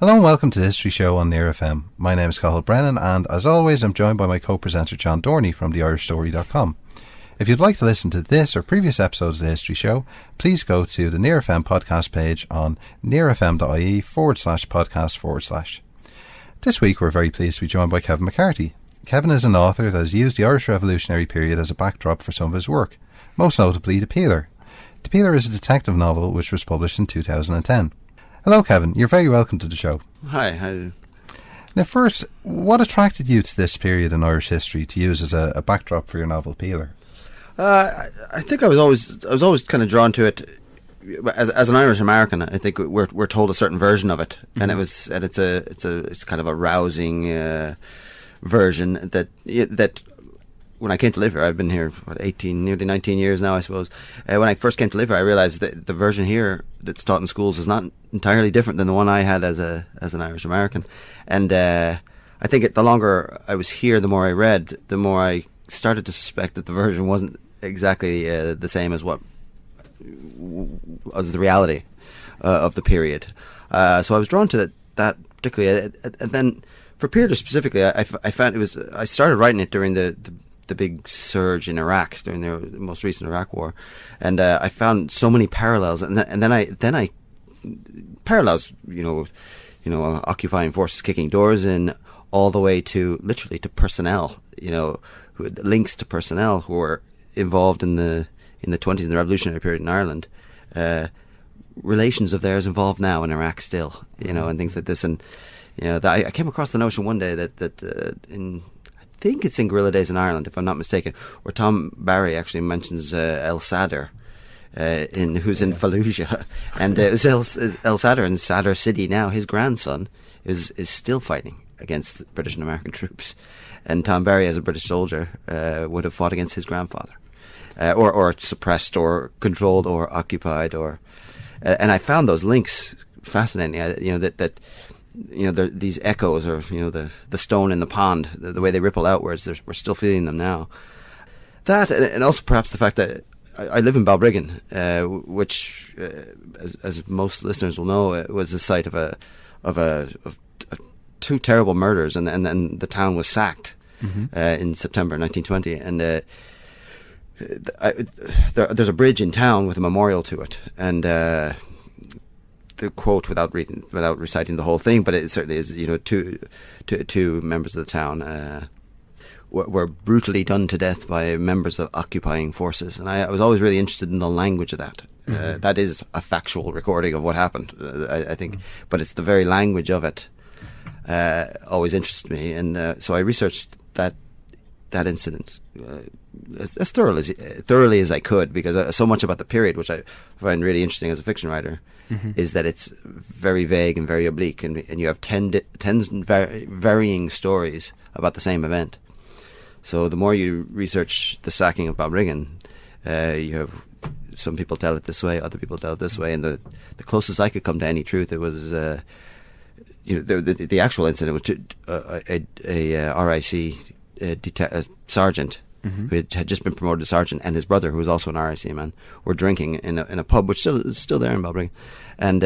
Hello and welcome to the History Show on Near FM. My name is Cathal Brennan, and as always I'm joined by my co-presenter John Dorney from theirishstory.com. If you'd like to listen to this or previous episodes of the History Show, please go to the Near FM podcast page on nearfm.ie/podcast/. This week we're very pleased to be joined by Kevin McCarthy. Kevin is an author that has used the Irish Revolutionary period as a backdrop for some of his work, most notably The Peeler. The Peeler is a detective novel which was published in 2010. Hello Kevin, you're very welcome to the show. Hi. Now first, what attracted you to this period in Irish history to use as a backdrop for your novel Peeler? I think I was always kind of drawn to it as an Irish American. I think we're told a certain version of it, and it's kind of a rousing version that when I came to live here, I've been here for 18, nearly 19 years now, I suppose. When I first came to live here, I realised that the version here that's taught in schools is not entirely different than the one I had as an Irish American. And I think the longer I was here, the more I read, the more I started to suspect that the version wasn't exactly the same as what was the reality of the period. So I was drawn to that particularly. And then for Peeler specifically, I found I started writing it during the big surge in Iraq during the most recent Iraq war, and I found so many parallels, and then I parallels, occupying forces kicking doors in, all the way to literally to personnel, links to personnel who were involved in the 20s in the revolutionary period in Ireland, relations of theirs involved now in Iraq still, and things like this, and I came across the notion one day that in I think it's in Guerrilla Days in Ireland, if I'm not mistaken, where Tom Barry actually mentions El Sadr, who's in Fallujah, and it was El Sadr in Sadr City now. His grandson is still fighting against British and American troops, and Tom Barry, as a British soldier, would have fought against his grandfather, or suppressed, or controlled, or occupied, and I found those links fascinating. These echoes, or the stone in the pond, the way they ripple outwards, we're still feeling them now. That, and also perhaps the fact that I live in Balbriggan, which, as most listeners will know, was the site of two terrible murders, and then the town was sacked in September 1920, and there's a bridge in town with a memorial to it, and the quote, without reciting the whole thing, but it certainly is, two members of the town were brutally done to death by members of occupying forces, and I was always really interested in the language of that. That is a factual recording of what happened, I think, but it's the very language of it always interested me, and so I researched that incident as thoroughly as I could, because so much about the period, which I find really interesting as a fiction writer, is that it's very vague and very oblique, and you have tens and varying stories about the same event. So the more you research the sacking of Balbriggan, you have some people tell it this way, other people tell it this way, and the closest I could come to any truth, it was the actual incident was a RIC sergeant who had just been promoted to sergeant, and his brother, who was also an RIC man, were drinking in a pub which is still there in Balbriggan, and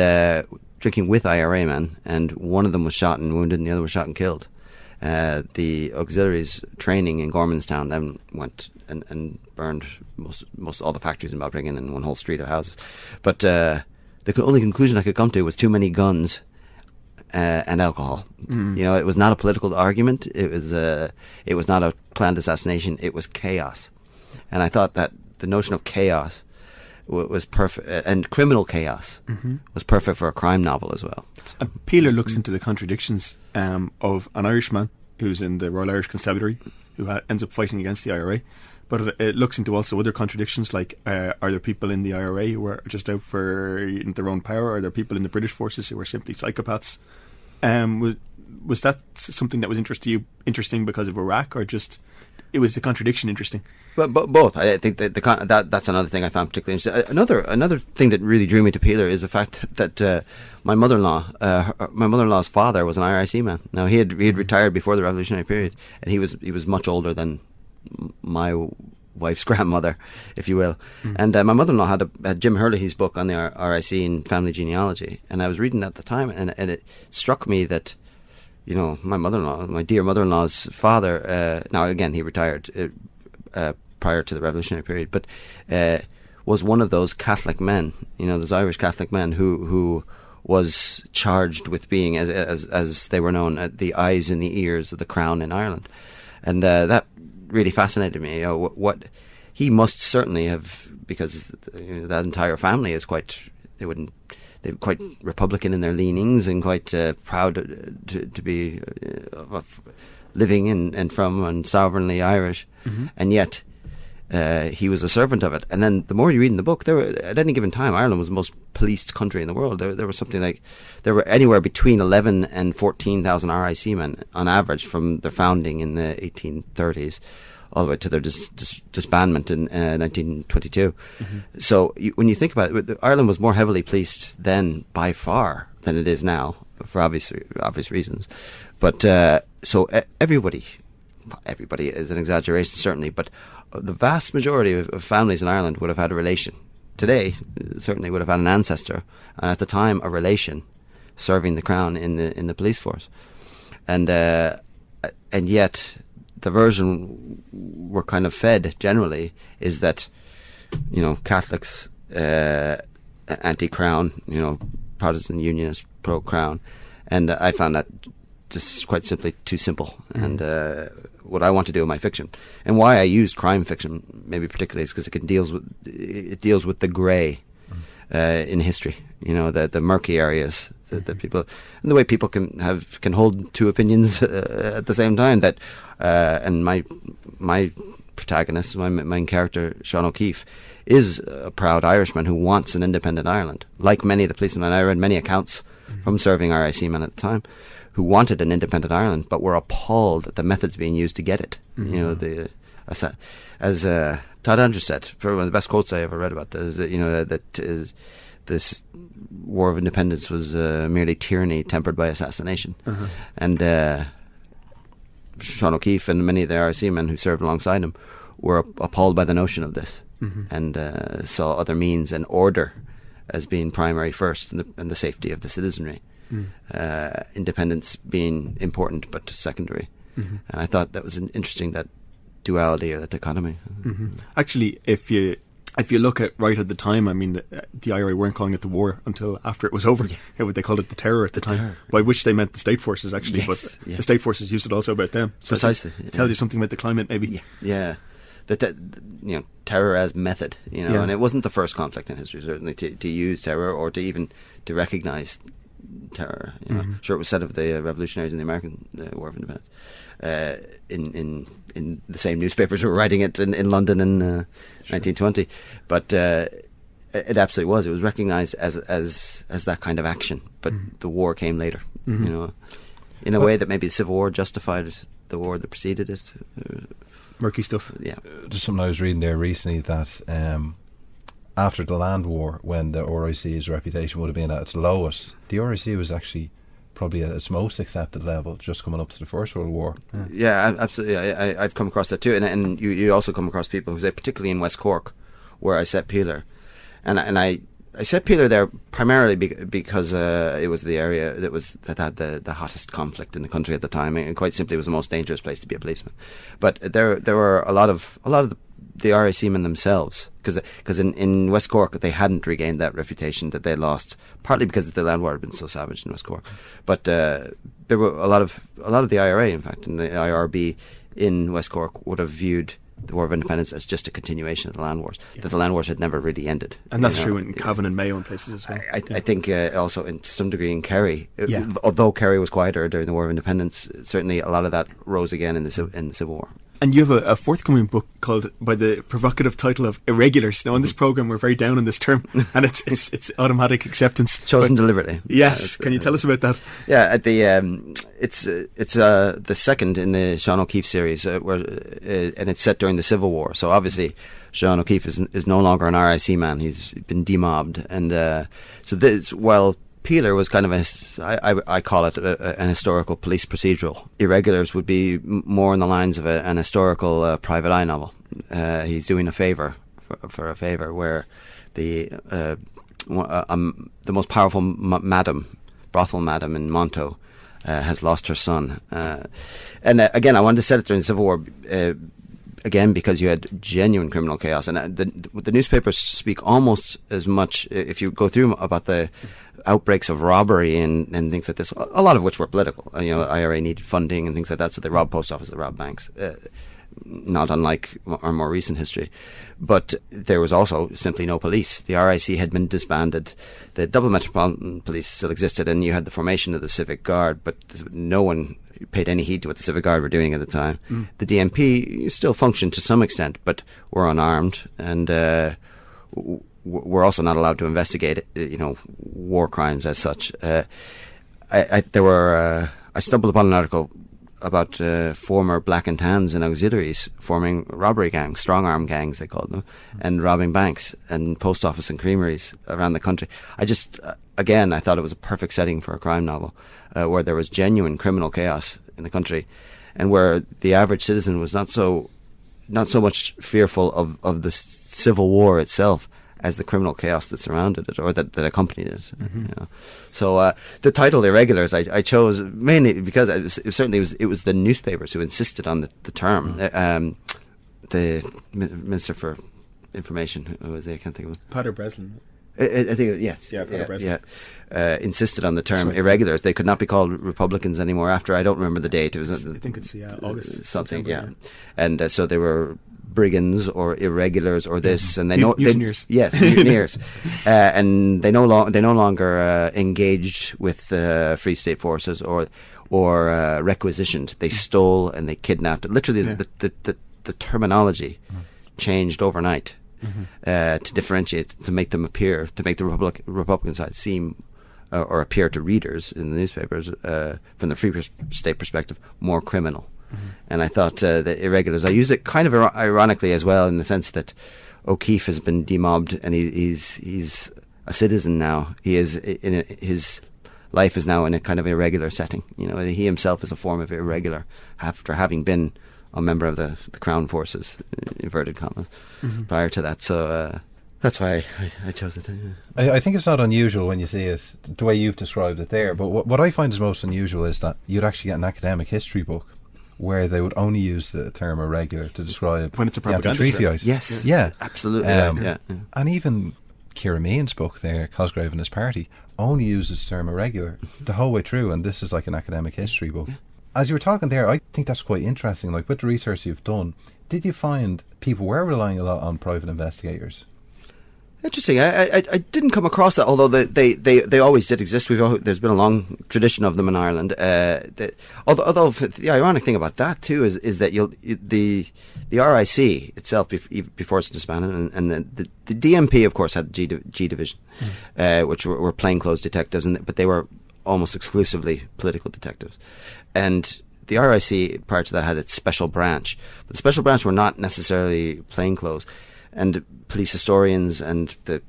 drinking with IRA men, and one of them was shot and wounded and the other was shot and killed. The auxiliaries training in Gormanstown then went and burned most all the factories in Balbriggan and one whole street of houses. But the only conclusion I could come to was too many guns and alcohol. It was not a political argument. It was not a planned assassination. It was chaos, and I thought that the notion of chaos was perfect, and criminal chaos was perfect for a crime novel as well. And Peeler looks into the contradictions of an Irishman who's in the Royal Irish Constabulary, who ends up fighting against the IRA. But it looks into also other contradictions, like are there people in the IRA who are just out for their own power? Are there people in the British forces who are simply psychopaths? Was that something that was interesting because of Iraq, or just it was the contradiction interesting? But both. I think that that's another thing I found particularly interesting. Another thing that really drew me to Peeler is the fact that my mother-in-law's father was an RIC man. Now he had retired before the revolutionary period, and he was much older than my wife's grandmother, if you will. And my mother-in-law had Jim Herlihy's book on the RIC and family genealogy, and I was reading at the time, and it struck me that, you know, my dear mother-in-law's father, now again he retired prior to the revolutionary period, but was one of those Catholic men, you know, those Irish Catholic men who was charged with being, as they were known, the eyes and the ears of the crown in Ireland. And that really fascinated me. You know, what he must certainly have, because you know, that entire family is they're quite Republican in their leanings and quite proud to be living and from and sovereignly Irish, and yet he was a servant of it. And then the more you read in the book, at any given time, Ireland was the most policed country in the world. There was something like, there were anywhere between 11 and 14,000 RIC men on average from their founding in the 1830s all the way to their disbandment in 1922. So when you think about it, Ireland was more heavily policed then by far than it is now, for obvious reasons. But so everybody is an exaggeration certainly, but the vast majority of families in Ireland would have had a relation. Today, certainly would have had an ancestor, and at the time, a relation serving the crown in the police force. And yet, the version we're kind of fed generally is that, you know, Catholics anti-crown, you know, Protestant Unionists pro-crown, and I found that just quite simply too simple. And what I want to do in my fiction, and why I used crime fiction maybe particularly, is because it deals with the grey in history. You know, the murky areas that people, and the way people can hold two opinions at the same time. That and my protagonist, my main character, Sean O'Keefe, is a proud Irishman who wants an independent Ireland. Like many of the policemen, and I read many accounts from serving RIC men at the time, who wanted an independent Ireland, but were appalled at the methods being used to get it. You know, as Todd Andrews said, one of the best quotes I ever read about this, you know, this War of Independence was merely tyranny tempered by assassination. And Sean O'Keefe and many of the RIC men who served alongside him were appalled by the notion of this, and saw other means and order as being primary first, and the safety of the citizenry. Independence being important but secondary. And I thought that was interesting, that duality or that dichotomy. Actually, if you look at right at the time, I mean, the IRA weren't calling it the war until after it was over. They called it the terror at the time, terror. By which they meant the state forces actually, but the state forces used it also about them. So precisely. It tells you something about the climate, maybe. Yeah. That you know, terror as method, you know, and it wasn't the first conflict in history certainly to use terror or to even to recognise terror. You know, sure, it was said of the revolutionaries in the American War of Independence. In the same newspapers who were writing it in London in 1920, but it absolutely was. It was recognised as that kind of action. But the war came later. You know, in a way that maybe the Civil War justified the war that preceded it. Murky stuff. Yeah. Just something I was reading there recently, that after the land war, when the RIC's reputation would have been at its lowest, the RIC was actually probably at its most accepted level, just coming up to the First World War. Yeah, absolutely. I've come across that too, and you also come across people who say, particularly in West Cork, where I set Peeler, and I set Peeler there primarily because it was the area that had the hottest conflict in the country at the time, and quite simply was the most dangerous place to be a policeman. But there were a lot of the RIC men themselves, because in West Cork they hadn't regained that reputation that they lost, partly because the land war had been so savage in West Cork. But there were a lot of the IRA, in fact, and the IRB in West Cork would have viewed the War of Independence as just a continuation of the land wars, that the land wars had never really ended. And that's true in Cavan and Mayo and places as well. I think also in some degree in Kerry, although Kerry was quieter during the War of Independence, certainly a lot of that rose again in the Civil War. And you have a forthcoming book called, by the provocative title of Irregulars. Now, on this programme, we're very down on this term, and it's automatic acceptance. Chosen deliberately. Yes. Can you tell us about that? Yeah, it's the second in the Sean O'Keefe series, and it's set during the Civil War. So obviously, Sean O'Keefe is no longer an RIC man. He's been demobbed. And so this, while Peeler was kind of I call it an historical police procedural. Irregulars would be more in the lines of an historical private eye novel. he's doing a favour for a favour, where the most powerful brothel madam in Monto has lost her son. And again, I wanted to set it during the Civil War, again, because you had genuine criminal chaos. And the newspapers speak almost as much, if you go through about the outbreaks of robbery and things like this, a lot of which were political. IRA needed funding and things like that, so they robbed post offices, they robbed banks. Not unlike our more recent history. But there was also simply no police. The RIC had been disbanded. The Dublin Metropolitan Police still existed, and you had the formation of the Civic Guard, but no one paid any heed to what the Civic Guard were doing at the time. The DMP still functioned to some extent, but were unarmed, and were also not allowed to investigate war crimes as such. I stumbled upon an article about former black and tans and auxiliaries forming robbery gangs, strong-arm gangs they called them, and robbing banks and post office and creameries around the country. I thought it was a perfect setting for a crime novel, where there was genuine criminal chaos in the country, and where the average citizen was not so much fearful of the Civil War itself as the criminal chaos that surrounded it, or that accompanied it. So the title "Irregulars" I chose mainly because it was the newspapers who insisted on the term. The Minister for Information, who was it? I can't think of it. Pater Breslin. I think yes. Yeah, Pater Breslin. Yeah. Insisted on the term "irregulars." They could not be called Republicans anymore. After, I don't remember the date. It was I think it's August something. September, And so they were brigands or irregulars or this, and they know mutineers. Yes, mutineers, and they no longer engaged with Free State forces or requisitioned. They stole and they kidnapped. Literally, the terminology changed overnight to differentiate, to make them appear, to make the Republican side seem or appear to readers in the newspapers from the Free State perspective more criminal. And I thought the irregulars, I used it kind of ironically as well, in the sense that O'Keefe has been demobbed and he's a citizen now. His life is now in a kind of irregular setting. He himself is a form of irregular after having been a member of the Crown Forces, inverted commas, prior to that. So that's why I chose it. I think it's not unusual when you see it the way you've described it there. But what I find is most unusual is that you'd actually get an academic history book where they would only use the term irregular to describe when it's a propaganda treaty. Yes, absolutely. And even Ciara Meehan's book there, Cosgrave and His Party, only uses the term irregular the whole way through, and this is like an academic history book. As you were talking there, I think that's quite interesting. Like, with the research you've done, did you find people were relying a lot on private investigators? Interesting. I didn't come across that, although they always did exist. There's been a long tradition of them in Ireland. Although the ironic thing about that too is that the RIC itself, before it's disbanded, and the DMP of course had the G division, which were plainclothes detectives, but they were almost exclusively political detectives, and the RIC prior to that had its special branch. But the special branch were not necessarily plainclothes. And police historians and the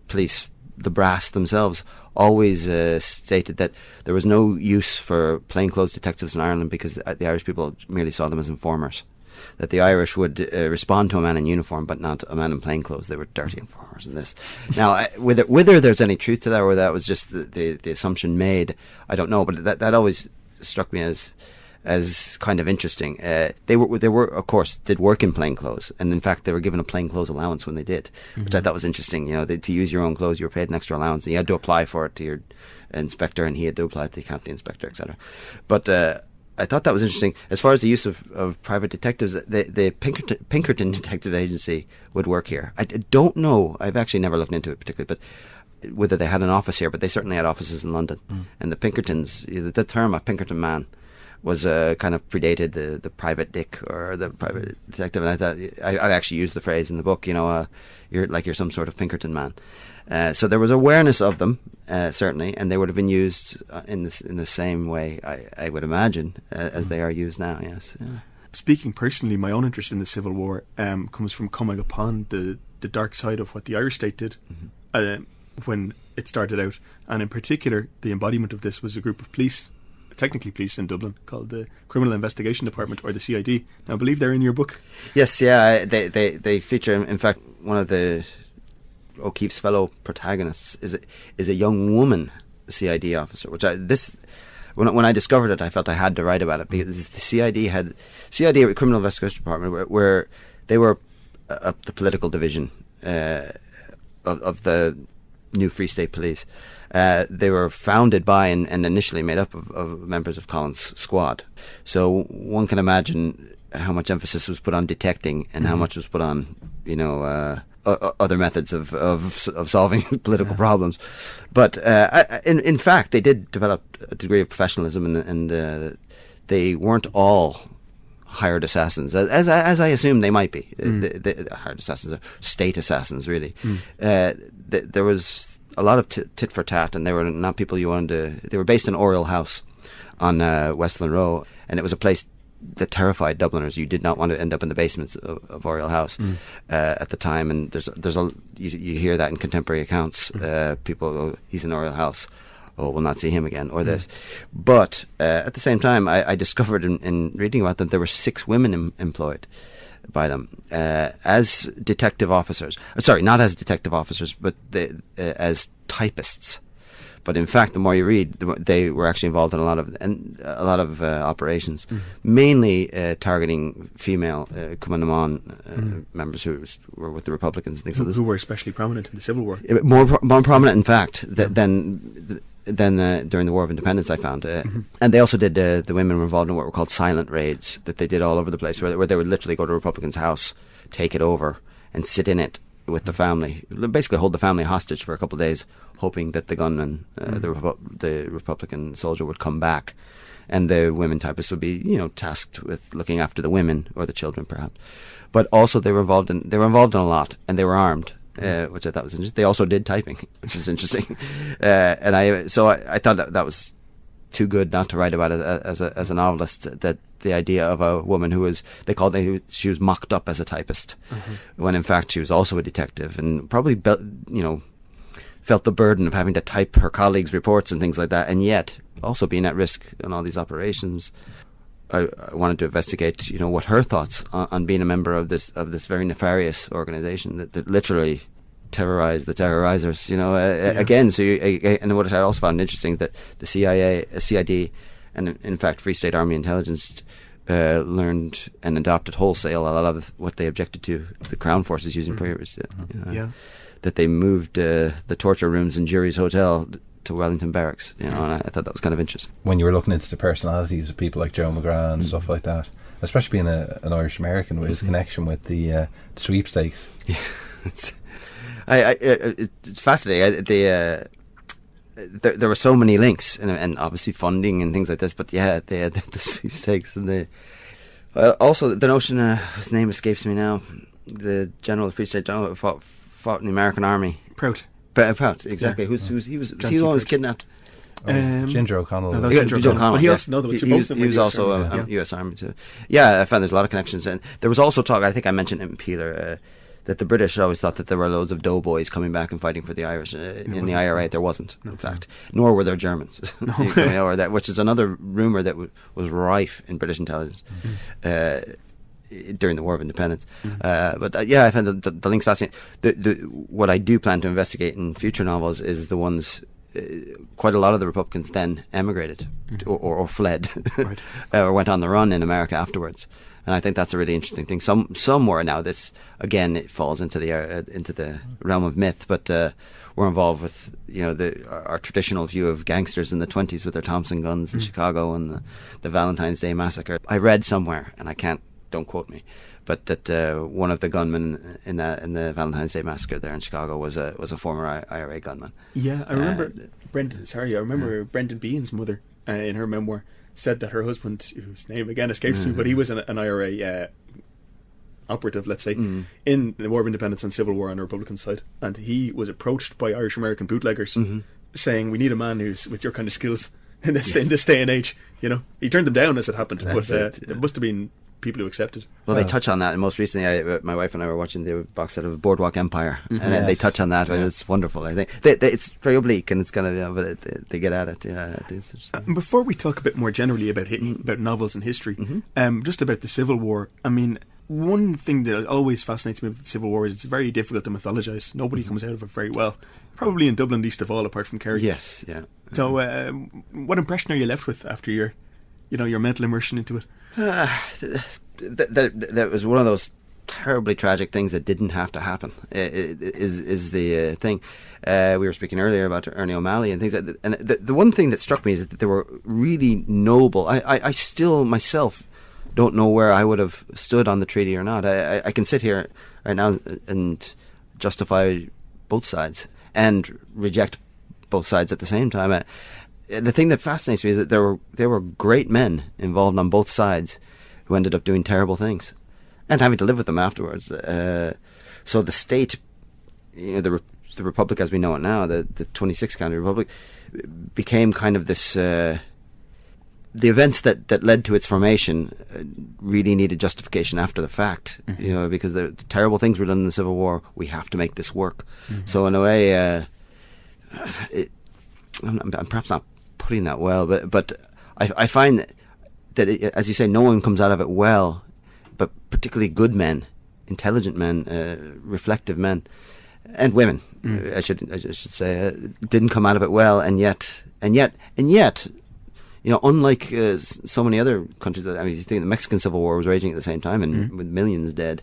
brass themselves always stated that there was no use for plainclothes detectives in Ireland because the Irish people merely saw them as informers. That the Irish would respond to a man in uniform, but not a man in plainclothes. They were dirty informers in this. Now, whether there's any truth to that or that was just the assumption made, I don't know. But that always struck me as kind of interesting. They were of course did work in plainclothes, and in fact they were given a plainclothes allowance when they did, which I thought was interesting. To use your own clothes, you were paid an extra allowance, and you had to apply for it to your inspector, and he had to apply to the county inspector, etc. But I thought that was interesting. As far as the use of private detectives, the Pinkerton Detective Agency would work here. I don't know. I've actually never looked into it particularly, but whether they had an office here, but they certainly had offices in London. And the Pinkertons, the term a Pinkerton man was kind of predated the private dick or the private detective, and I thought I actually used the phrase in the book. You're some sort of Pinkerton man. So there was awareness of them, certainly, and they would have been used in the same way, I would imagine, as they are used now. Yes. Yeah. Speaking personally, my own interest in the Civil War comes from coming upon the dark side of what the Irish state did when it started out, and in particular, the embodiment of this was a group of police technically police in Dublin, called the Criminal Investigation Department, or the CID. Now, I believe they're in your book. Yes, yeah, they feature. In fact, one of the O'Keefe's fellow protagonists is a young woman CID officer, which when I discovered it, I felt I had to write about it, because the CID Criminal Investigation Department, where they were the political division of the new Free State Police. They were founded by and initially made up of members of Collins' squad. So one can imagine how much emphasis was put on detecting and how much was put on, other methods of solving political problems. But in fact, they did develop a degree of professionalism, and they weren't all hired assassins, as I assume they might be. The hired assassins are state assassins, really. There was a lot of tit for tat, and they were not people you wanted to. They were based in Oriel House on Westland Row, and it was a place that terrified Dubliners. You did not want to end up in the basements of Oriel House at the time, and you hear that in contemporary accounts. People go, he's in Oriel House, oh, we'll not see him again, or this. But at the same time, I discovered in reading about them, there were 6 women employed by them as detective officers. Sorry, not as detective officers, but as typists. But in fact, the more you read, they were actually involved in a lot of operations, mainly targeting female Cumann members who were with the Republicans and things like this. Who were especially prominent in the Civil War. More prominent, in fact, than during the War of Independence, I found. And they also did, the women were involved in what were called silent raids that they did all over the place, where they would literally go to a Republican's house, take it over, and sit in it with the family, basically hold the family hostage for a couple of days, hoping that the gunman, the Republican soldier, would come back, and the women typists would be, tasked with looking after the women or the children, perhaps. But also they were involved in a lot, and they were armed, which I thought was interesting. They also did typing, which is interesting, and I thought that was too good not to write about it as a novelist. That the idea of a woman she was mocked up as a typist, when in fact she was also a detective, and probably felt the burden of having to type her colleagues' reports and things like that, and yet also being at risk in all these operations. I wanted to investigate, what her thoughts on being a member of this very nefarious organization that literally terrorized the terrorizers. Again. So, and what I also found interesting, that the CIA, CID, and in fact Free State Army Intelligence learned and adopted wholesale a lot of what they objected to the Crown forces using for years. That they moved the torture rooms in Jury's Hotel to Wellington Barracks, and I thought that was kind of interesting. When you were looking into the personalities of people like Joe McGrath and stuff like that, especially being an Irish American with his connection with the sweepstakes. Yeah, it's fascinating. There were so many links, and obviously funding and things like this. But yeah, they had the sweepstakes, and also the notion. His name escapes me now. The general, the Free State general, who fought in the American Army. Prout, exactly. Yeah. He was kidnapped. Ginger O'Connell. No, Ginger O'Connell. Well, he was also a US Army too. Yeah, I found there's a lot of connections, and there was also talk. I think I mentioned it in Peeler, that the British always thought that there were loads of doughboys coming back and fighting for the Irish. In the IRA, there wasn't, in fact. Nor were there Germans. Which is another rumour that was rife in British intelligence during the War of Independence. But I found the links fascinating. What I do plan to investigate in future novels is the ones... quite a lot of the Republicans then emigrated or fled or went on the run in America afterwards. And I think that's a really interesting thing. Somewhere now, this again, it falls into the realm of myth, but we're involved with our traditional view of gangsters in the 1920s with their Thompson guns in Chicago and the Valentine's Day massacre. I read somewhere, and don't quote me, but that one of the gunmen in the Valentine's Day massacre there in Chicago was a former IRA gunman. Yeah, I remember Brendan Behan's mother in her memoir said that her husband, whose name again escapes me, but he was an IRA operative, let's say, in the War of Independence and Civil War on the Republican side, and he was approached by Irish American bootleggers saying, "We need a man who's with your kind of skills in this day and age." He turned them down as it happened, but there must have been people who accept it. Well, they touch on that, and most recently, my wife and I were watching the box set of Boardwalk Empire, and they touch on that, and it's wonderful. I think it's very oblique, and it's kind of, but they get at it. Yeah, before we talk a bit more generally about novels and history, just about the Civil War. I mean, one thing that always fascinates me with the Civil War is it's very difficult to mythologise. Nobody comes out of it very well. Probably in Dublin least of all, apart from Kerry. Yes, yeah. So, what impression are you left with after your mental immersion into it? That was one of those terribly tragic things that didn't have to happen. Is the thing. We were speaking earlier about Ernie O'Malley and things like that. And the one thing that struck me is that they were really noble. I still myself don't know where I would have stood on the treaty or not. I can sit here right now and justify both sides and reject both sides at the same time. The thing that fascinates me is that there were great men involved on both sides who ended up doing terrible things and having to live with them afterwards. So the state, the Republic as we know it now, the 26th County Republic, became kind of this... the events that led to its formation really needed justification after the fact, because the terrible things were done in the Civil War. We have to make this work. So in a way, I'm perhaps not putting that well, but I find that as you say, no one comes out of it well, but particularly good men, intelligent men, reflective men, and women. I should say, didn't come out of it well, and yet. Unlike so many other countries, I mean, you think the Mexican Civil War was raging at the same time, and with millions dead.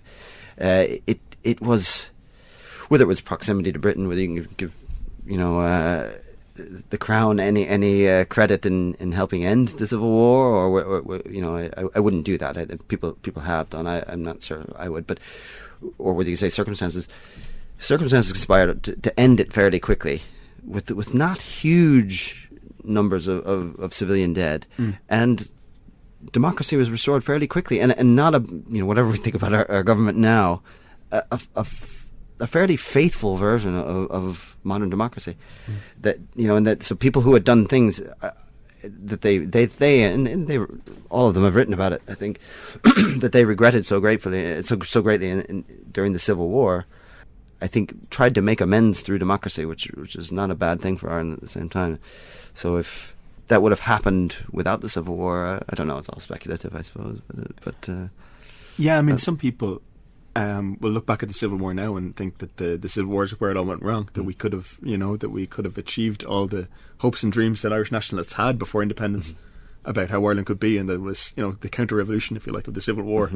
It was, whether it was proximity to Britain, whether you can give, the Crown any credit in helping end the Civil War, or I wouldn't do that. People have done. I'm not sure I would, but or whether you say circumstances conspired to end it fairly quickly, with not huge numbers of civilian dead, and democracy was restored fairly quickly, and not whatever we think about our government now, a fairly faithful version of modern democracy, so people who had done things that they all of them have written about it, I think, that they regretted so greatly during the Civil War, I think tried to make amends through democracy, which is not a bad thing for Ireland at the same time. So if that would have happened without the Civil War, I don't know, it's all speculative, I suppose. But yeah, I mean, some people will look back at the Civil War now and think that the Civil War is where it all went wrong, that we could have achieved all the hopes and dreams that Irish nationalists had before independence about how Ireland could be, and that was, the counter-revolution, if you like, of the Civil War.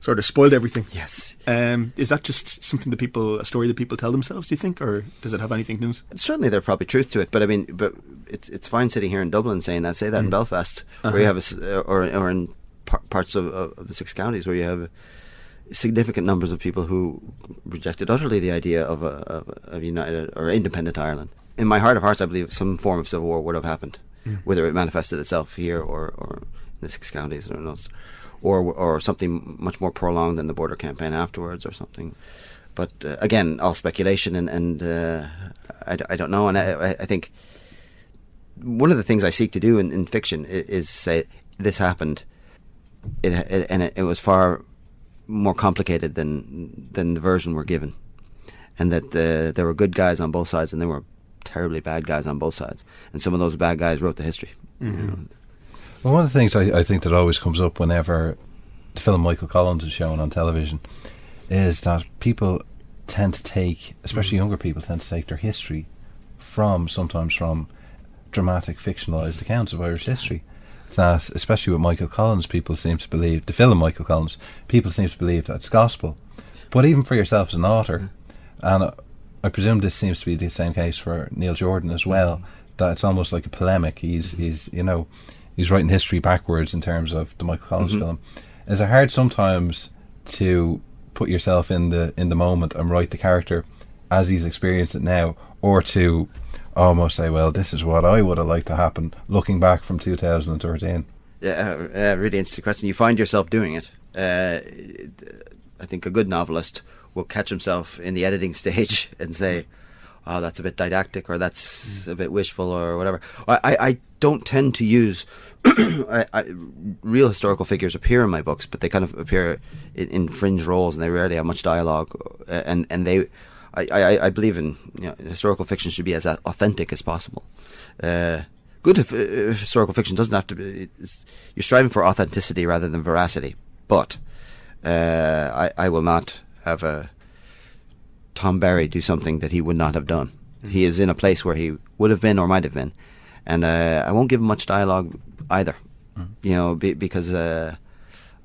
Sort of spoiled everything. Yes. Is that just something a story that people tell themselves, do you think, or does it have anything in it? Certainly there's probably truth to it, but I mean, it's fine sitting here in Dublin saying that. Say that in Belfast, where you have or in parts of the 6 counties where you have significant numbers of people who rejected utterly the idea of a united or independent Ireland. In my heart of hearts, I believe some form of civil war would have happened, whether it manifested itself here or in the 6 counties or else. Or something much more prolonged than the border campaign afterwards, or something. But again, all speculation, and I don't know. And I think one of the things I seek to do in fiction is say this happened, it was far more complicated than the version we're given, and that there were good guys on both sides, and there were terribly bad guys on both sides, and some of those bad guys wrote the history. Well, one of the things I think that always comes up whenever the film Michael Collins is shown on television is that people tend to take, especially younger people, tend to take their history sometimes from dramatic fictionalised accounts of Irish history. That, especially with Michael Collins, people seem to believe, the film Michael Collins, people seem to believe that it's gospel. But even for yourself as an author, and I presume this seems to be the same case for Neil Jordan as well, that it's almost like a polemic. He's writing history backwards in terms of the Michael Collins film. Is it hard sometimes to put yourself in the moment and write the character as he's experienced it now, or to almost say, well, this is what I would have liked to happen, looking back from 2013? Yeah, really interesting question. You find yourself doing it. I think a good novelist will catch himself in the editing stage and say, oh, that's a bit didactic, or that's a bit wishful, or whatever. I don't tend to use real historical figures appear in my books, but they kind of appear in fringe roles, and they rarely have much dialogue. I believe in historical fiction should be as authentic as possible. Good historical fiction doesn't have to be. You're striving for authenticity rather than veracity. But I will not have Tom Barry do something that he would not have done. He is in a place where he would have been or might have been, and I won't give him much dialogue either. Because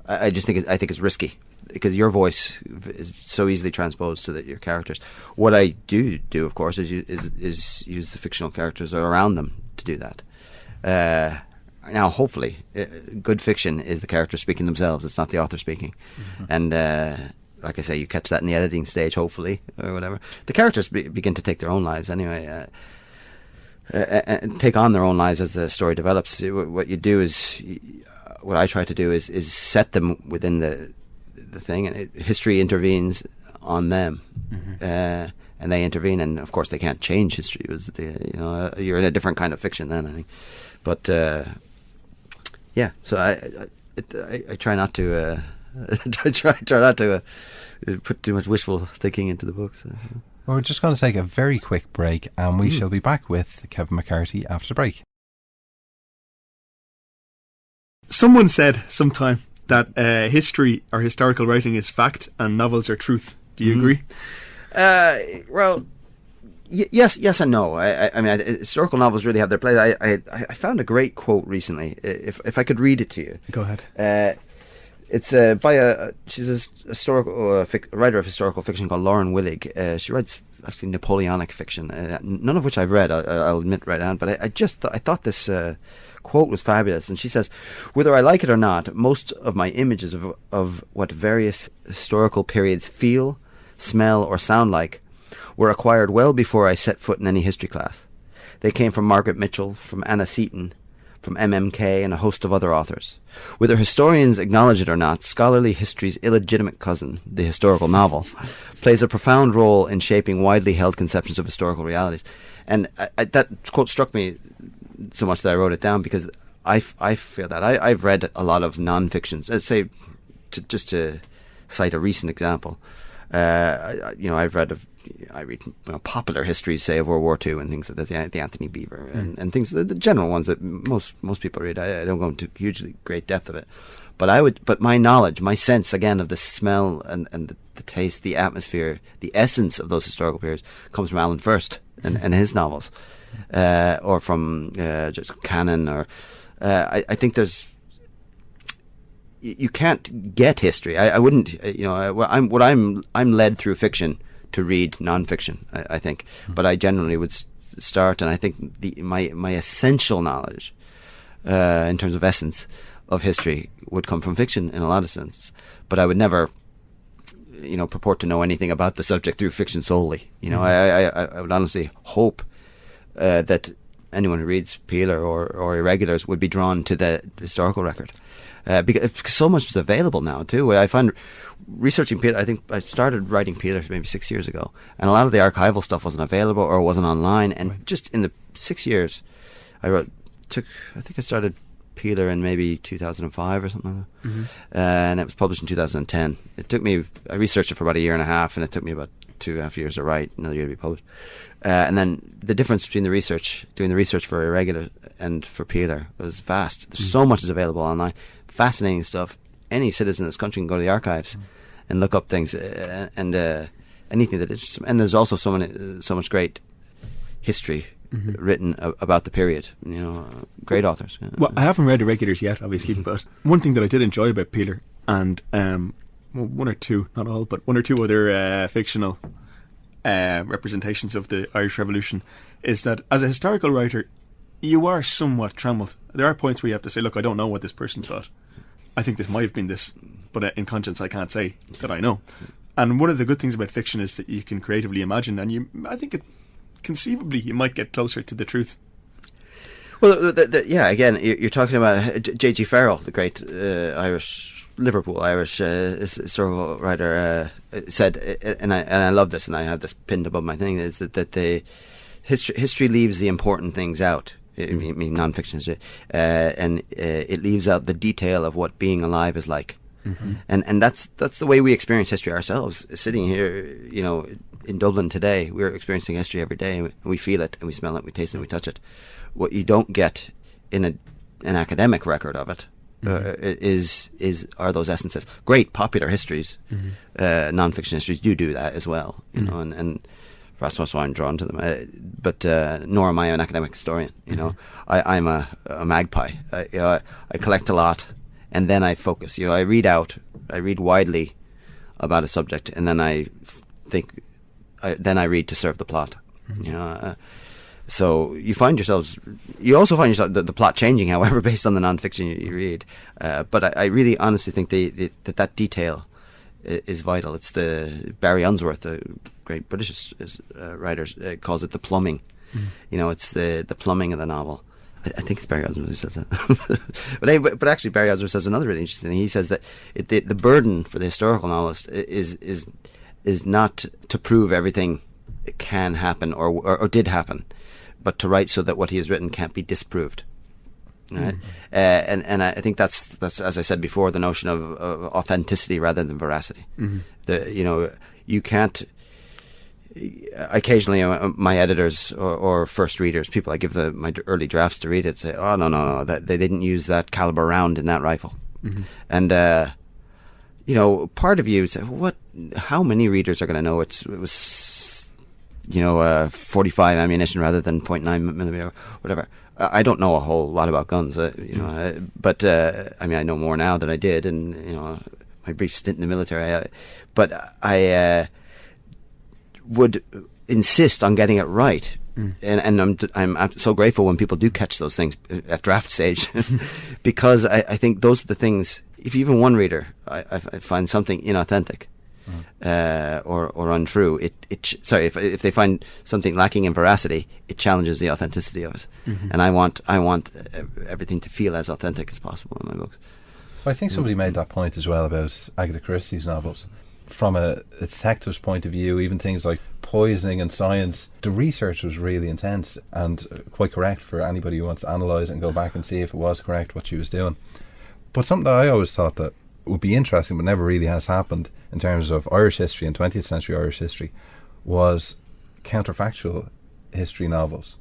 I just think it's risky, because your voice is so easily transposed to your characters. What I do, of course, is use the fictional characters around them to do that. Now, hopefully, good fiction is the characters speaking themselves. It's not the author speaking. Mm-hmm. And like I say, you catch that in the editing stage, hopefully, or whatever. The characters begin to take their own lives anyway, and take on their own lives as the story develops. What you do is, what I try to do is set them within the thing, and history intervenes on them. Mm-hmm. And they intervene, and of course they can't change history. You're in a different kind of fiction then, I think. But so I try not to try not to put too much wishful thinking into the books. Well, we're just going to take a very quick break, and we shall be back with Kevin McCarthy after the break. Someone said sometime that history or historical writing is fact and novels are truth. Do you agree? Well, yes and no. I mean, historical novels really have their place. I found a great quote recently. If I could read it to you. Go ahead. It's by she's a historical writer of historical fiction called Lauren Willig. She writes actually Napoleonic fiction, none of which I've read. I'll admit right now, but I thought this quote was fabulous. And she says, "Whether I like it or not, most of my images of what various historical periods feel, smell, or sound like were acquired well before I set foot in any history class. They came from Margaret Mitchell, from Anna Seton, from MMK, and a host of other authors. Whether historians acknowledge it or not, scholarly history's illegitimate cousin, the historical novel, plays a profound role in shaping widely held conceptions of historical realities." And that quote struck me so much that I wrote it down, because I feel that. I've read a lot of non-fictions. Let's say, just to cite a recent example, I read popular histories, say, of World War II and things like that, the Anthony Beaver and things, the general ones that most people read. I don't go into hugely great depth of it, but my knowledge, my sense again of the smell and the taste, the atmosphere, the essence of those historical periods comes from Alan First and his novels, or from just canon, or I think there's. You can't get history. I wouldn't. I'm led through fiction to read non-fiction, I think. But I generally would start, and I think my essential knowledge, in terms of essence of history, would come from fiction in a lot of senses. But I would never, purport to know anything about the subject through fiction solely. I would honestly hope that anyone who reads Peeler or Irregulars would be drawn to the historical record. Because so much is available now too. I find researching Peeler, I think I started writing Peeler maybe 6 years ago, and a lot of the archival stuff wasn't available or wasn't online. And just in the 6 years, I started Peeler in maybe 2005 or something like that, and it was published in 2010. I researched it for about a year and a half, and it took me about 2.5 years to write, another year to be published. And then the difference between doing the research for Irregular and for Peeler was vast. There's so much is available online. Fascinating stuff. Any citizen in this country can go to the archives and look up things and anything that interests them. And there's also so much great history written about the period. Great authors. Well, I haven't read Irregulars yet, obviously, but one thing that I did enjoy about Peeler, and one or two, not all, but one or two other fictional representations of the Irish Revolution, is that as a historical writer, you are somewhat trammelled. There are points where you have to say, look, I don't know what this person thought. I think this might have been this, but in conscience I can't say that I know. And one of the good things about fiction is that you can creatively imagine, and I think conceivably you might get closer to the truth. Well, again, you're talking about J.G. Farrell, the great Liverpool Irish historical writer, said, and I love this, and I have this pinned above my thing, is that the history leaves the important things out. I mean non-fiction history, and it leaves out the detail of what being alive is like. Mm-hmm. And that's the way we experience history ourselves. Sitting here, in Dublin today, we're experiencing history every day, and we feel it, and we smell it, we taste it, and we touch it. What you don't get in an academic record of it are those essences. Great popular histories, non-fiction histories do that as well, and that's why I'm drawn to them. But nor am I an academic historian. I'm a magpie. I collect a lot, and then I focus. I read widely about a subject, and then I think. Then I read to serve the plot. So you also find yourself the plot changing, however, based on the non-fiction you read. But I really honestly think that detail is vital. It's the Barry Unsworth, the great British writer, calls it the plumbing. It's the plumbing of the novel. I think it's Barry Unsworth who says that. but actually Barry Unsworth says another really interesting thing. He says that the burden for the historical novelist is not to prove everything can happen or did happen, but to write so that what he has written can't be disproved. Right? And I think that's as I said before, the notion of authenticity rather than veracity. You can't. Occasionally, my editors or first readers, people I give my early drafts to read it, say, "Oh no, that they didn't use that caliber round in that rifle," and part of you say, "What? How many readers are going to know it was 45 ammunition rather than .9 millimeter, whatever?" I don't know a whole lot about guns, but I mean, I know more now than I did, and my brief stint in the military. But I would insist on getting it right, and I'm so grateful when people do catch those things at draft stage, because I think those are the things. If even one reader I find something inauthentic or untrue, if they find something lacking in veracity, it challenges the authenticity of it. And I want everything to feel as authentic as possible in my books. Well, I think somebody made that point as well about Agatha Christie's novels. From a detective's point of view, even things like poisoning and science, the research was really intense and quite correct for anybody who wants to analyse it and go back and see if it was correct what she was doing. But something that I always thought that would be interesting but never really has happened in terms of Irish history and 20th century Irish history was counterfactual history novels.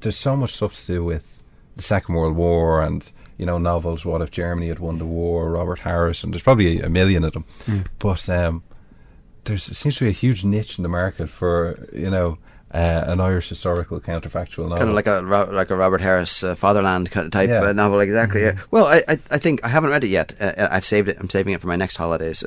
There's so much stuff to do with the Second World War and novels, what if Germany had won the war, Robert Harris, and there's probably a million of them. But there seems to be a huge niche in the market for an Irish historical counterfactual novel, kind of like a Robert Harris Fatherland kind of type novel, exactly. Yeah. Well, I think I haven't read it yet. I've saved it. I'm saving it for my next holidays,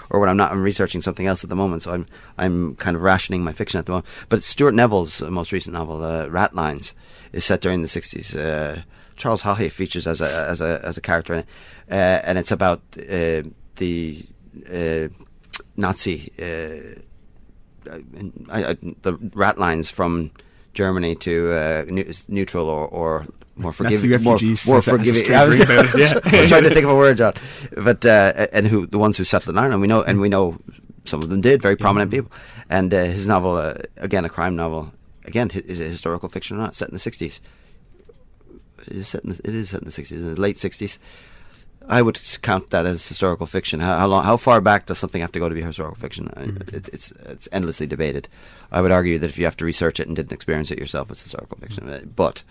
or when I'm researching something else at the moment. So I'm kind of rationing my fiction at the moment. But Stuart Neville's most recent novel, Ratlines, is set during the 60s. Charles Haughey features as a character in it, and it's about the Nazi. The rat lines from Germany to neutral or more forgiving. More forgiving. I was trying to think of a word, John. But and the ones who settled in Ireland, we know some of them did, very prominent people. And his novel, again a crime novel, again is it historical fiction or not? Set in the 60s. It is set in the 60s, in the late 60s. I would count that as historical fiction. How far back does something have to go to be historical fiction? It's endlessly debated. I would argue that if you have to research it and didn't experience it yourself, it's historical fiction. But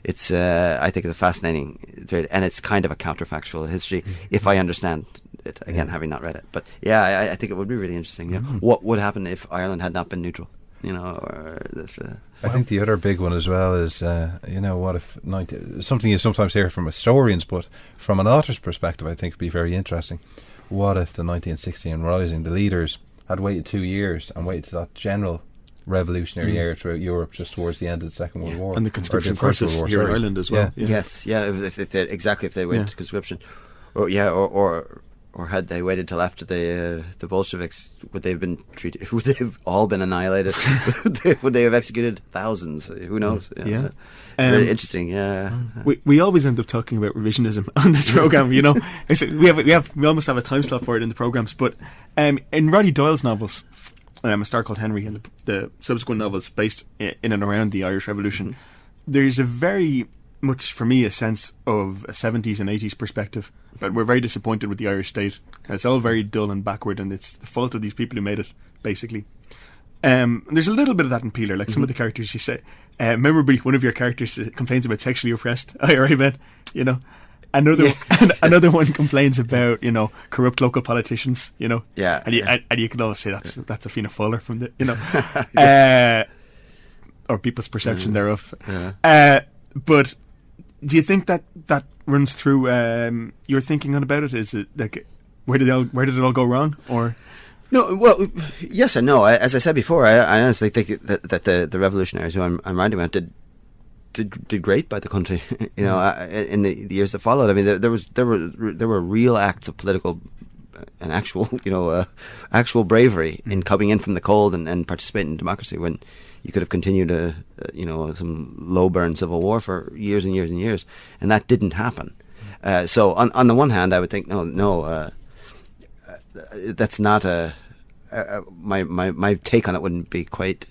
it's I think it's a fascinating, and it's kind of a counterfactual history if I understand it. Again, having not read it, but I think it would be really interesting. What would happen if Ireland had not been neutral? Or this. I think the other big one as well is, what if something you sometimes hear from historians, but from an author's perspective, I think would be very interesting. What if the 1916 Rising, the leaders had waited 2 years and waited to that general revolutionary era throughout Europe just towards the end of the Second World War, and the conscription crisis here in Ireland as well. Yes, if they waited to conscription, or had they waited till after the Bolsheviks, would they have been treated? Would they have all been annihilated? Would they have executed thousands? Who knows? Very interesting. We always end up talking about revisionism on this program. We almost have a time slot for it in the programs. But in Roddy Doyle's novels, A Star Called Henry, and the subsequent novels based in and around the Irish Revolution, there's a very much, for me, a sense of a 70s and 80s perspective. But we're very disappointed with the Irish state. It's all very dull and backward, and it's the fault of these people who made it, basically. There's a little bit of that in Peeler, like some of the characters you say. Memorably, one of your characters complains about sexually oppressed IRA men, you know. Another one complains about, you know, corrupt local politicians, you know. Yeah. And you can always say that's a Fianna Fáiler from the, you know, or people's perception thereof. Yeah. But do you think that runs through your thinking on about it? Is it like where did it all go wrong? Or no, well, yes and no. As I said before, I honestly think that the revolutionaries who I'm writing about did great by the country. You know, in the years that followed. I mean, there were real acts of political and actual, you know, actual bravery in coming in from the cold and participating in democracy when you could have continued you know, some low burn civil war for years and years and years, and that didn't happen. So on the one hand, I would think no. That's not my take on it wouldn't be quite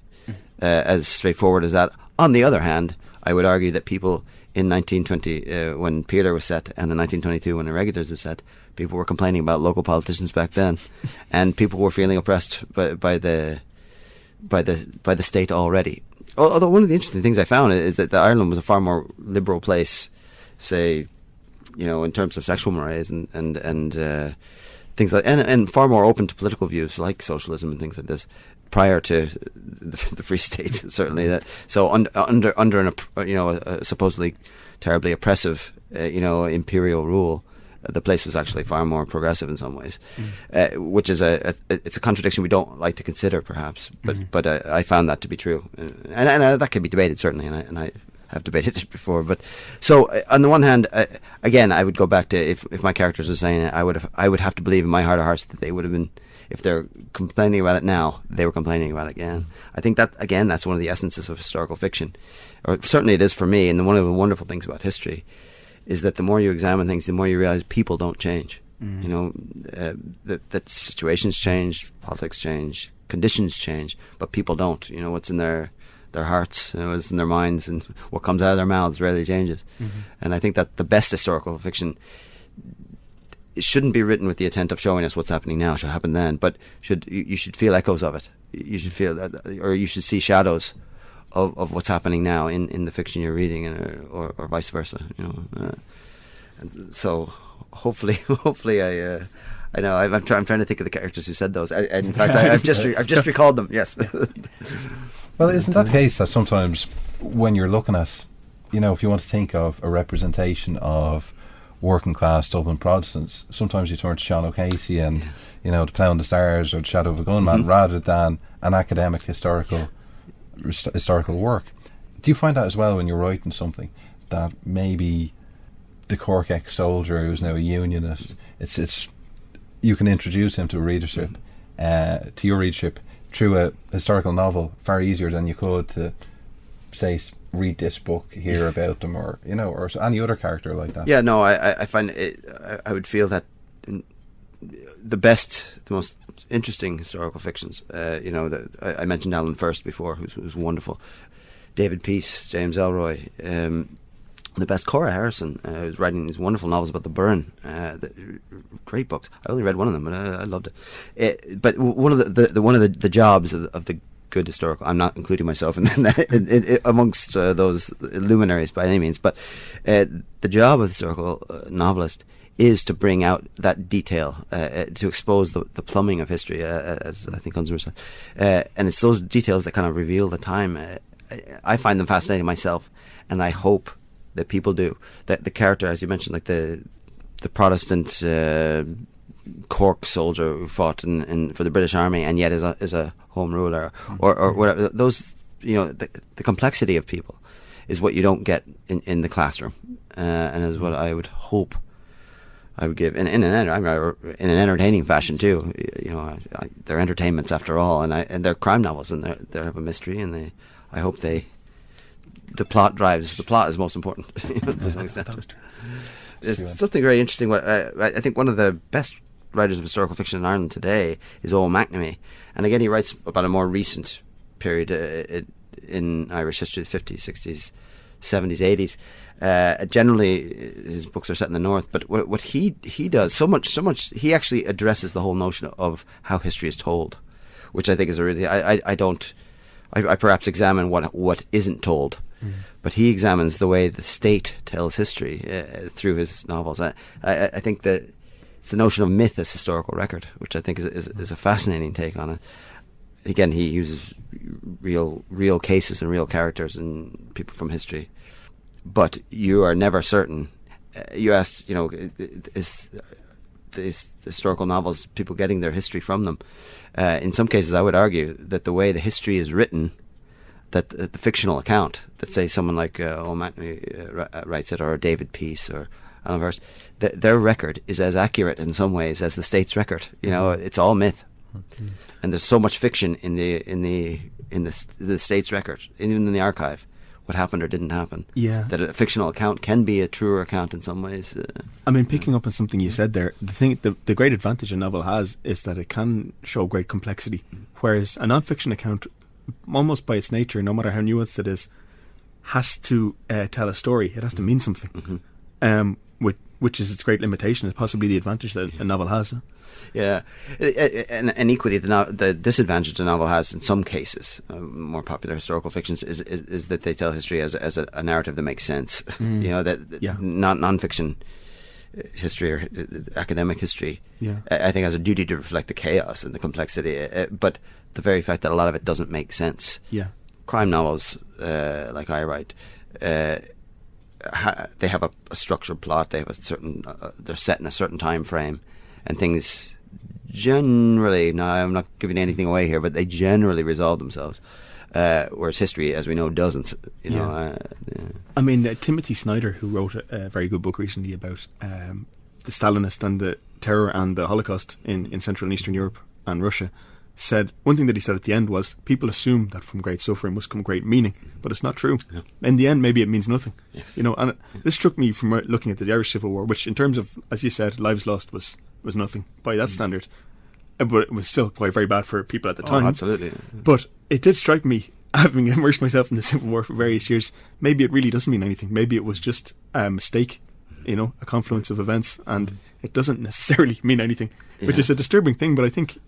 as straightforward as that. On the other hand, I would argue that people in 1920 when Peeler was set and in 1922 when Irregulars was set, people were complaining about local politicians back then, and people were feeling oppressed by the state already. Although one of the interesting things I found is that Ireland was a far more liberal place, say, you know, in terms of sexual mores and things like, and far more open to political views like socialism and things like this prior to the Free State, certainly. That so under an you know, a supposedly terribly oppressive you know, imperial rule, the place was actually far more progressive in some ways, which is it's a contradiction we don't like to consider, perhaps, but I found that to be true, and that can be debated certainly, and I have debated it before. But so on the one hand, again, I would go back to if my characters were saying it, I would have to believe in my heart of hearts that they would have been, if they're complaining about it now, they were complaining about it again. I think that again, that's one of the essences of historical fiction, or certainly it is for me. And one of the wonderful things about history is that the more you examine things, the more you realize people don't change. You know, that situations change, politics change, conditions change, but people don't. You know, what's in their hearts, you know, what's in their minds, and what comes out of their mouths rarely changes. And I think that the best historical fiction, it shouldn't be written with the intent of showing us what's happening now, should happen then, but you should feel echoes of it. You should feel that, or you should see shadows of what's happening now in the fiction you're reading, or vice versa. You know, and so hopefully I know I'm trying to think of the characters who said those. In fact, I've just recalled them. Yes. Well, isn't that the case that sometimes when you're looking at, you know, if you want to think of a representation of working class Dublin Protestants, sometimes you turn to Sean O'Casey and, you know, The Plough and the Stars or The Shadow of a Gunman, rather than an academic historical work. Do you find that as well when you're writing something, that maybe the Cork ex-soldier who's now a unionist, it's you can introduce him to a readership, to your readership through a historical novel far easier than you could to, say, read this book, hear about them, or, you know, or any other character like that? Yeah, no, I find it, I would feel that the most interesting historical fictions, you know, I mentioned Alan First before, who's wonderful, David Peace, James Elroy, the best Cora Harrison, who's writing these wonderful novels about the Burn, great books. I only read one of them, but I loved it. But one of the jobs of the good historical, I'm not including myself in amongst those luminaries by any means, but the job of the historical novelist is to bring out that detail, to expose the plumbing of history, as I think Hunziker said, and it's those details that kind of reveal the time. I find them fascinating myself, and I hope that people do. That the character, as you mentioned, like the Protestant Cork soldier who fought for the British Army and yet is a home ruler, or whatever. Those, you know, the complexity of people is what you don't get in the classroom, and is what I would hope I would give in an entertaining fashion too. You know, they're entertainments after all, and they're crime novels, and they have a mystery, and I hope the plot is most important. To some extent. There's something very interesting. I think one of the best writers of historical fiction in Ireland today is Owen McNamee, and again he writes about a more recent period in Irish history, the 50s, 60s, 70s, 80s. Generally, his books are set in the North, but what he does so much, he actually addresses the whole notion of how history is told, which I think is a really I perhaps examine what isn't told, but he examines the way the state tells history through his novels. I think that it's the notion of myth as historical record, which I think is a fascinating take on it. Again, he uses real cases and real characters and people from history, but you are never certain. You asked, is these historical novels, people getting their history from them? In some cases, I would argue that the way the history is written, that the fictional account, that say someone like O'Mahony writes it, or David Peace or Alan Verse, their record is as accurate in some ways as the state's record. It's all myth, and there's so much fiction in the state's record, even in the archive. What happened or didn't happen. Yeah. That a fictional account can be a truer account in some ways. Picking up on something you said there, the great advantage a novel has is that it can show great complexity, whereas a non-fiction account, almost by its nature, no matter how nuanced it is, has to tell a story. It has to mean something, which is its great limitation. It's possibly the advantage that a novel has. Yeah, and equally the disadvantage the novel has in some cases, more popular historical fictions, is that they tell history as a narrative that makes sense. Not non-fiction history or academic history. Yeah. I think has a duty to reflect the chaos and the complexity, but the very fact that a lot of it doesn't make sense. Yeah, crime novels, like I write, they have a structured plot. They have a certain. They're set in a certain time frame, and things generally. Now, I'm not giving anything away here, but they generally resolve themselves. Whereas history, as we know, doesn't. Timothy Snyder, who wrote a very good book recently about the Stalinist and the terror and the Holocaust in Central and Eastern Europe and Russia, said one thing that he said at the end was, people assume that from great suffering must come great meaning, but it's not true. Yeah. In the end, maybe it means nothing. Yes. And this struck me from looking at the Irish Civil War, which in terms of, as you said, lives lost was nothing by that standard, but it was still quite very bad for people at the time. Absolutely. But it did strike me, having immersed myself in the Civil War for various years, maybe it really doesn't mean anything. Maybe it was just a mistake, a confluence of events, and it doesn't necessarily mean anything, which is a disturbing thing. But I think,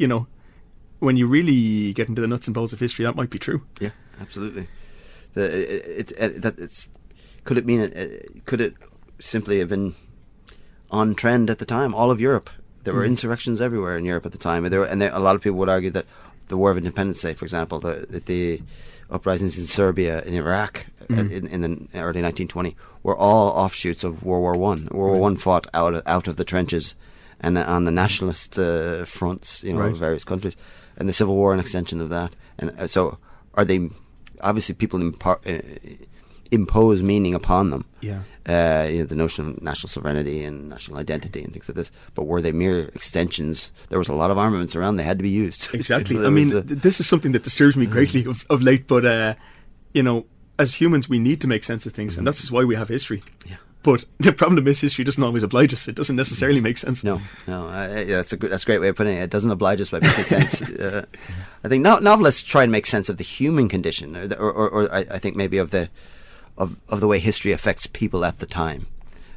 when you really get into the nuts and bolts of history, that might be true. Yeah, absolutely. Could it simply have been on trend at the time? All of Europe, there were insurrections everywhere in Europe at the time, and a lot of people would argue that the War of Independence, say, for example, the uprisings in Serbia, in Iraq, in the early 1920, were all offshoots of World War One. World War One fought out of the trenches and on the nationalist fronts, of various countries. And the Civil War, an extension of that. And so, are they? Obviously, people impose meaning upon them. Yeah. The notion of national sovereignty and national identity and things like this. But were they mere extensions? There was a lot of armaments around; they had to be used. Exactly. This is something that disturbs me greatly of late. But as humans, we need to make sense of things, and that's why we have history. Yeah. But the problem is, history doesn't always oblige us. It doesn't necessarily make sense. No. That's a great way of putting it. It doesn't oblige us by making sense. I think novelists try and make sense of the human condition, or I think maybe of the way history affects people at the time.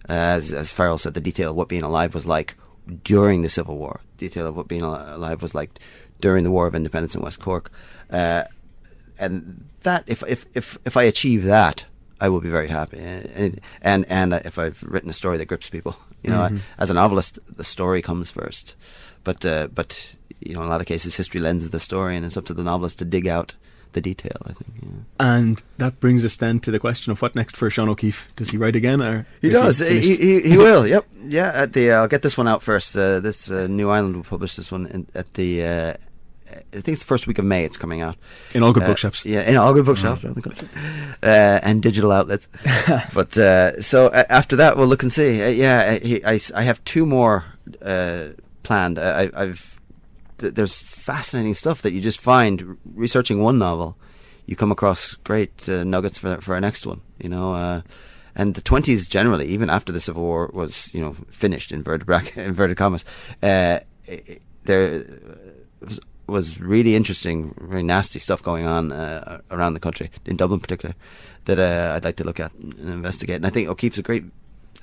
As Farrell said, the detail of what being alive was like during the Civil War, detail of what being alive was like during the War of Independence in West Cork, and that if I achieve that, I will be very happy, and if I've written a story that grips people, as a novelist, the story comes first, but in a lot of cases, history lends the story, and it's up to the novelist to dig out the detail, I think. Yeah. And that brings us then to the question of what next for Sean O'Keefe. Does he write again, or he does? He will. Yep. Yeah. I'll get this one out first. This New Ireland will publish this one at the. I think it's the first week of May. It's coming out in all good bookshops. Yeah, in all good bookshops around the country, and digital outlets. But so after that, we'll look and see. I have two more planned. There's fascinating stuff that you just find researching one novel. You come across great nuggets for our next one. And the 20s generally, even after the Civil War was inverted commas, there was was really interesting, very nasty stuff going on around the country, in Dublin in particular, that I'd like to look at and investigate. And I think O'Keefe's a great,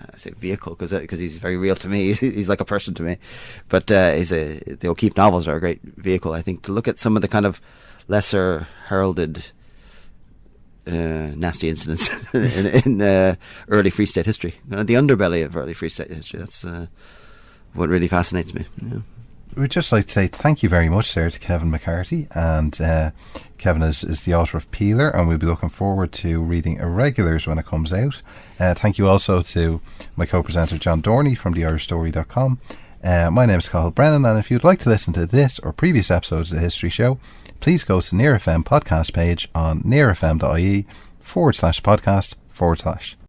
I say vehicle because he's very real to me. He's like a person to me. But the O'Keefe novels are a great vehicle, I think, to look at some of the kind of lesser heralded nasty incidents in early Free State history, the underbelly of early Free State history. That's what really fascinates me. Yeah. We'd just like to say thank you very much there to Kevin McCarthy, and Kevin is the author of Peeler, and we'll be looking forward to reading Irregulars when it comes out. Thank you also to my co-presenter John Dorney from theirishstory.com. My name is Cathal Brennan, and if you'd like to listen to this or previous episodes of the History Show, please go to the Near FM podcast page on nearfm.ie/podcast/.